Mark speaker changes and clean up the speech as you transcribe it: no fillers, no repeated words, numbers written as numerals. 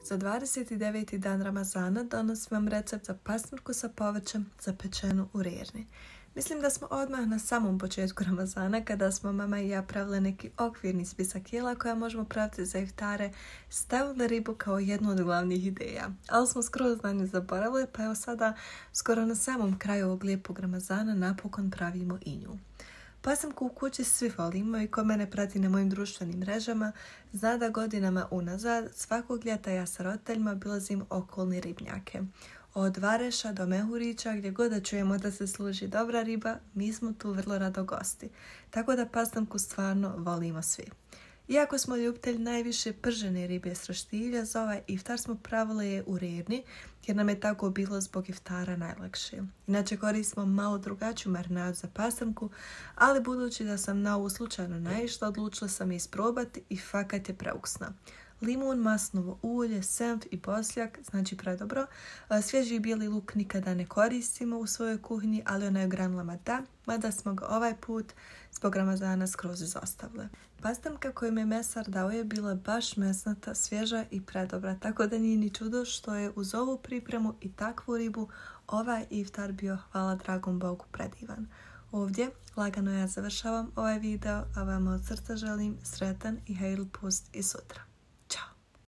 Speaker 1: Za 29. dan Ramazana donosim vam recept za pastrnku sa povrćem zapečenu u rerni. Mislim da smo odmah na samom početku Ramazana, kada smo mama i ja pravile neki okvirni spisak jela koja možemo praviti za iftare, stavili ribu kao jednu od glavnih ideja. Ali smo skroz na nju zaboravili, pa evo sada skoro na samom kraju ovog lijepog Ramazana napokon pravimo i nju. Pastrnku u kući svi volimo i ko mene prati na mojim društvenim mrežama zna da godinama unazad svakog ljeta ja sa roditeljima obilazim okolne ribnjake. Od Vareša do Mehurića, gdje god da čujemo da se služi dobra riba, mi smo tu vrlo rado gosti. Tako da pastrnku stvarno volimo svi. Iako smo ljubitelj najviše pržene ribe s roštilja, za ovaj iftar smo pravili je u rerni, jer nam je tako bilo zbog iftara najlakše. Inače koristimo malo drugačiju marinadu za pastrnku, ali budući da sam na ovu slučajno naišla, odlučila sam je isprobati i fakat je preukusna. Limun, maslinovo ulje, senf i bosljak, znači predobro. Svježi bijeli luk nikada ne koristimo u svojoj kuhinji, ali onaj u granulama da, mada smo ga ovaj put zbog Ramazana skroz izostavili. Pastrnka koju mi je mesar dao je bila baš mesnata, svježa i predobra, tako da nije ni čudo što je uz ovu pripremu i takvu ribu ovaj iftar bio, hvala dragom Bogu, predivan. Ovdje lagano ja završavam ovaj video, a vama od srca želim sretan i hejl pust i sutra.